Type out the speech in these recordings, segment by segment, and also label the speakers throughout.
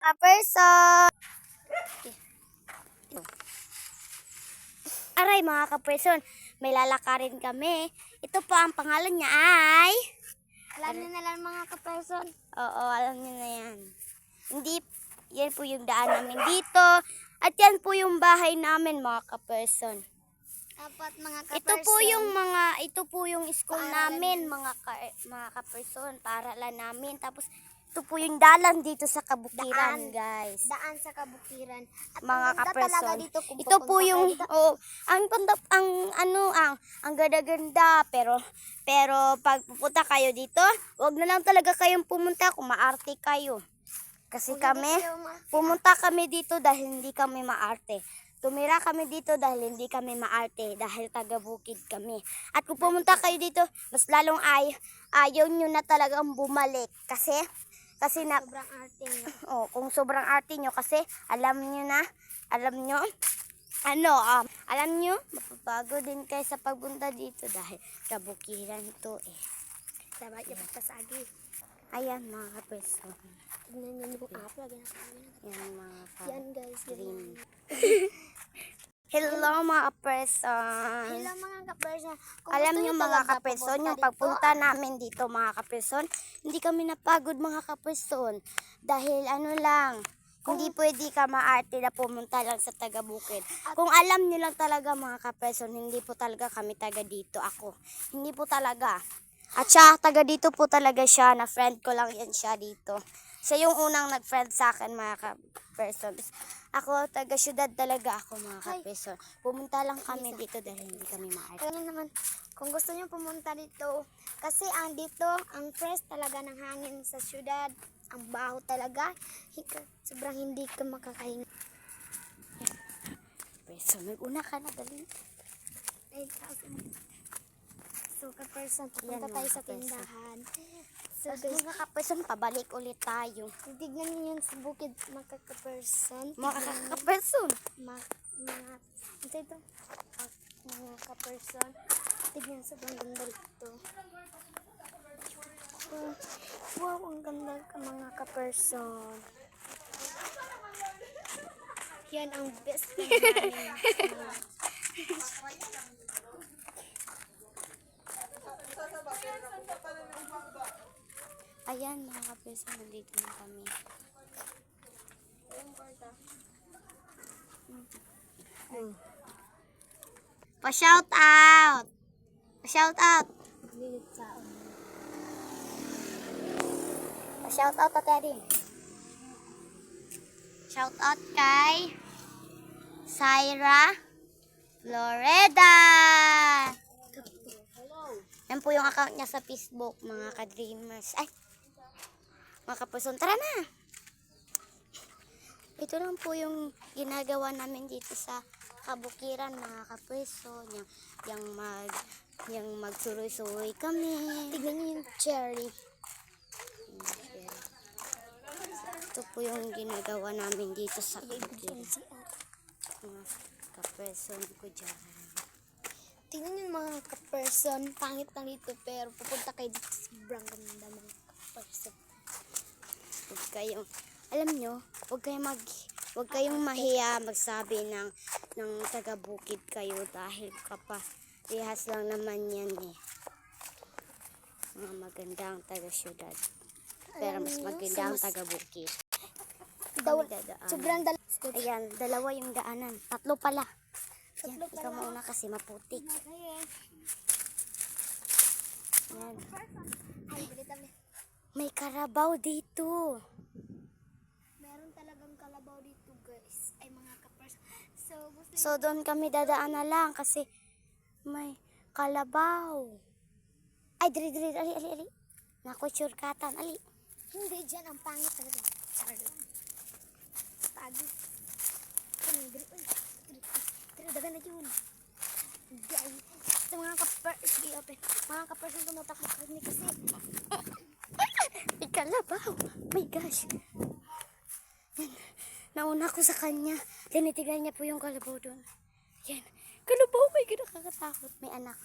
Speaker 1: kaperson! Aray mga kaperson, may lalakarin kami. Ito po ang pangalan niya ay...
Speaker 2: Alam niyo na lang mga kaperson.
Speaker 1: Oo, alam niyo na yan. Hindi, yan po yung daan namin dito. At yan po yung bahay namin mga kaperson.
Speaker 2: Apat mga kaperson.
Speaker 1: Ito po yung school namin mga kaperson, paaralan namin. Tapos ito po yung dalan dito sa Kabukiran, guys.
Speaker 2: Daan sa Kabukiran. At
Speaker 1: Mga kaperson.
Speaker 2: dito kung
Speaker 1: Ito po
Speaker 2: pupunta
Speaker 1: yung
Speaker 2: kayo dito.
Speaker 1: ang ganda-ganda pero pag pupunta kayo dito, wag na lang talaga kayong pumunta kung maarte kayo. Kasi pumunta kami dito dahil hindi kami maarte. Tumira kami dito dahil hindi kami maarte, dahil taga-bukid kami. At kung pumunta kayo dito, mas lalong ayaw nyo na talagang bumalik. Kasi
Speaker 2: Sobrang arte niyo.
Speaker 1: kung sobrang arte nyo, kasi alam nyo, mapapago din kayo sa pagpunta dito dahil kabukiran to eh.
Speaker 2: Dapat yung pagkasagi.
Speaker 1: Ayan mga kaperson.
Speaker 2: Tignan niyo yung apple.
Speaker 1: Yan mga
Speaker 2: Yan guys.
Speaker 1: green. Hello mga kaperson.
Speaker 2: Hello mga kaperson.
Speaker 1: Alam niyo mga kaperson, yung pagpunta namin dito mga kaperson, hindi kami napagod mga kaperson. Dahil hindi pwede ka maarte na pumunta lang sa taga-bukid. Kung alam niyo lang talaga mga kaperson, hindi po talaga kami taga dito. Ako, hindi po talaga. At siya, taga dito po talaga siya, na friend ko lang yan siya dito. Siya yung unang nag-friend sa akin mga kaperson. Ako, taga syudad talaga ako mga kaperson. Pumunta lang kami dito dahil hindi kami maarte.
Speaker 2: Kaya naman, kung gusto niyo pumunta dito, kasi ang fresh talaga ng hangin sa syudad. Ang baho talaga. Sobrang hindi ka makakahinga.
Speaker 1: So, nag-una ka na, dali.
Speaker 2: So, kaperson,
Speaker 1: Yan,
Speaker 2: pupunta tayo
Speaker 1: mga
Speaker 2: sa
Speaker 1: kaperson.
Speaker 2: tindahan. So,
Speaker 1: Tapos
Speaker 2: guys,
Speaker 1: mga kaperson, pabalik ulit tayo.
Speaker 2: tignan niyo yun sa bukid, mga kaperson.
Speaker 1: Mga kaperson.
Speaker 2: Mga kaperson. Tignan sa ganda dito. Wow, ang ganda ka mga kaperson. Yan ang best namin.
Speaker 1: Ayan mga kaperson, nandito na kami. Pa-shout out! Pa-shout out! Pa-shout out ka, Teddy. Shout out kay Syra Floreda. Yan po yung account niya sa Facebook, mga ka-dreamers. Ay, mga kaperson, tara na! Ito lang po yung ginagawa namin dito sa Kabukiran, mga kaperson. Yung magsuroy-suroy kami.
Speaker 2: Tignan niyo yung cherry.
Speaker 1: Ito po yung ginagawa namin dito sa Kabukiran. Mga kaperson ko dyan.
Speaker 2: Tignan niyo mga kaperson. Pangit lang dito pero pupunta kayo dito. Sobrang ganda mga kaperson.
Speaker 1: Huwag kayong mahiya magsabi ng taga-bukid kayo dahil kaparehas lang naman yan eh. Mga magandang taga-syudad. Pero mas maganda ang taga-bukid.
Speaker 2: Sobrang dalawa.
Speaker 1: Ayan, dalawa yung daanan. Tatlo pala. Yan, ikaw mauna kasi maputik. Yan. May karabaw dito.
Speaker 2: Meron talagang kalabaw dito guys. Ay mga kaperson.
Speaker 1: So doon kami dadaan na lang kasi may kalabaw. Ay, diri, ali. Naku, surkatan, ali.
Speaker 2: Hindi dyan ang pangit talaga. Sorry lang. Pagi. Diri, dagan na yun. Guys, sa mga kaperson tumatakbo kami kasi
Speaker 1: May kalabaw. My gosh. Yan. Nauna ko sa kanya. Tinitignan niya po yung kalabaw doon. Yan. Kalabaw, may nakakatakot. May anak.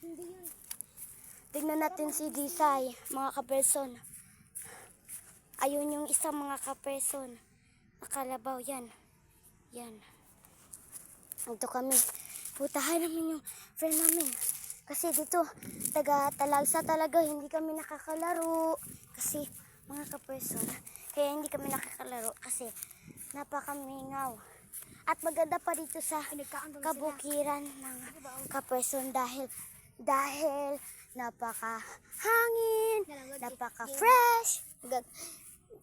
Speaker 2: hindi yun.
Speaker 1: Tignan natin si Disay, mga kaperson. Ayun yung isang mga kaperson. Nakalabaw yan. Yan. Ito kami. Putahan namin yung friend namin. Kasi dito, taga-talagsa talaga, hindi kami nakakalaro. Kasi, mga kaperson, kaya hindi kami nakakalaro kasi napakamingaw. At maganda pa dito sa kabukiran ng kaperson dahil napaka-hangin, napaka-fresh.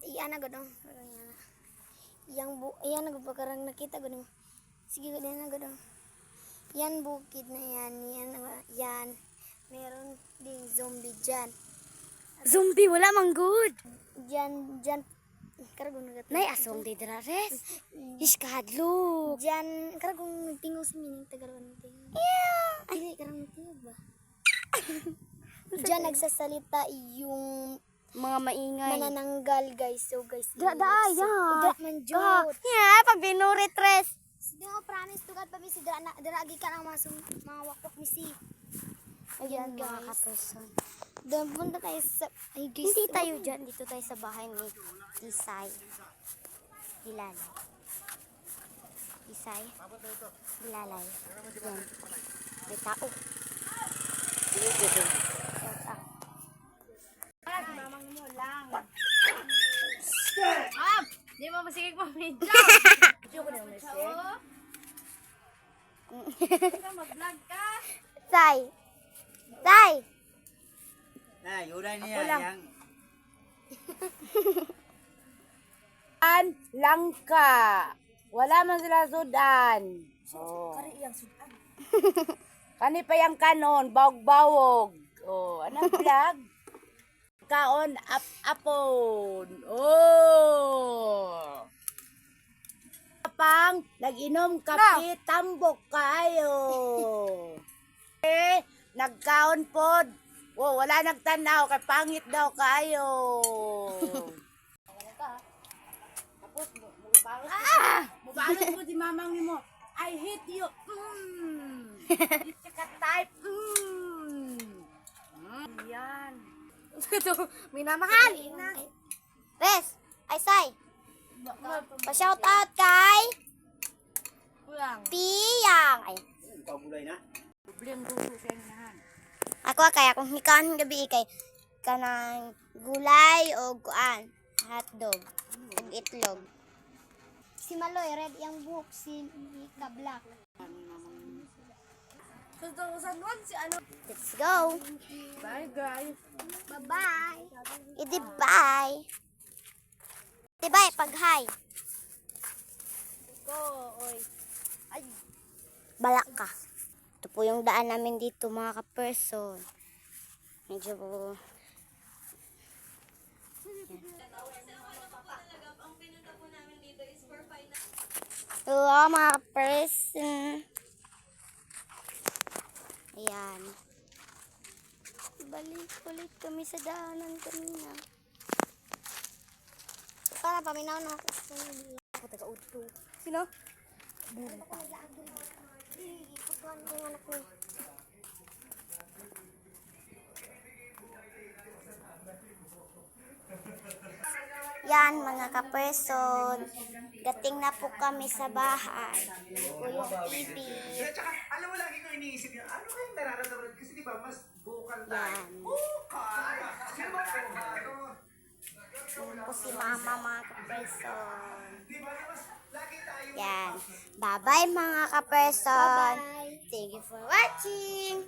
Speaker 2: Iyan na gudong. Iyan na gudong nakita gudong. Sige gudong na gudong. Yan bukid na yan. Yan. Meron ding zombie dyan.
Speaker 1: Zombie, wala mang good.
Speaker 2: Dyan. Karagong nagat.
Speaker 1: Nay, asong di drares. Iskadlok.
Speaker 2: Dyan. Karagong nagtingaw sa mining. Tagarong nagtingaw. Dili, karagong nagtingaw ba? Dyan nagsasalita yung
Speaker 1: Mga maingay.
Speaker 2: manananggal guys. So guys.
Speaker 1: Daya.
Speaker 2: Uda man jud.
Speaker 1: Yeah, pag binuretres.
Speaker 2: Sige mo promise tugad pa mi si daragi ka ang mga wakwak mi si.
Speaker 1: Ayan, mga
Speaker 2: guys.
Speaker 1: kaperson.
Speaker 2: Doon punta tayo sa ay guys.
Speaker 1: Hindi tayo dyan. Dito tayo sa bahay ni Isay. Hilalay. Isay. Hilalay. Yan. May tao. Shout out.
Speaker 3: Mamang mo lang. Di mo masigig pa medyo. Joke na mo siya. Mag-vlog ka.
Speaker 1: Say. Say.
Speaker 4: Nah, yaudah ni yang
Speaker 3: Langka. Wala man sila sudan. Oh. Kani pa yung kanon, bawog-bawog. Oh, anong vlog? Kaon apon. Oh. Pang nag-inom kape, tambok kayo. Nagkaon pod. Oh, wala nagtanaw kay pangit daw kayo. Tapos mubalot mo di mamang mo. I hate you. Hindi ka type. Yan. Ito, minamahal.
Speaker 1: Res. Ay, Say. Pa-shout out kay
Speaker 3: Kulang.
Speaker 1: Piyang. Ay.
Speaker 4: kau mulai na.
Speaker 3: Problem dulu sa inahan.
Speaker 1: Ako kaya kung hikaon gabi kay kanang gulay o kuan, hotdog, ug itlog.
Speaker 2: Si Maloy red yung buhok si Mika black.
Speaker 1: Let's go.
Speaker 3: Bye guys.
Speaker 2: Bye-bye.
Speaker 1: Idi bye. Di bye pag hi.
Speaker 3: Go, oy. Ay,
Speaker 1: Balak ka. Ito po yung daan namin dito mga ka-person. Medyo hello mga ka-person. Ayan. Balik ulit kami sa daanan kanina.
Speaker 2: Para paminaw na ako sa
Speaker 1: Ako taga-udto. Sino?
Speaker 2: ikutuan ko yung anak niya.
Speaker 1: Yan mga ka-person. Gating na po kami sa bahay. Ito yung TV.
Speaker 4: Tsaka, alam mo lagi ko iniisip yun, ano kayong nararamdaman? Kasi di ba, mas bukal tayo.
Speaker 1: Yan.
Speaker 4: Bukal! Sino ba bukal?
Speaker 1: Yan po si mama mga ka-person.
Speaker 4: Di ba, mas lagi tayo.
Speaker 1: Yan. Bye-bye mga ka-person.
Speaker 2: Bye.
Speaker 1: Thank you for watching.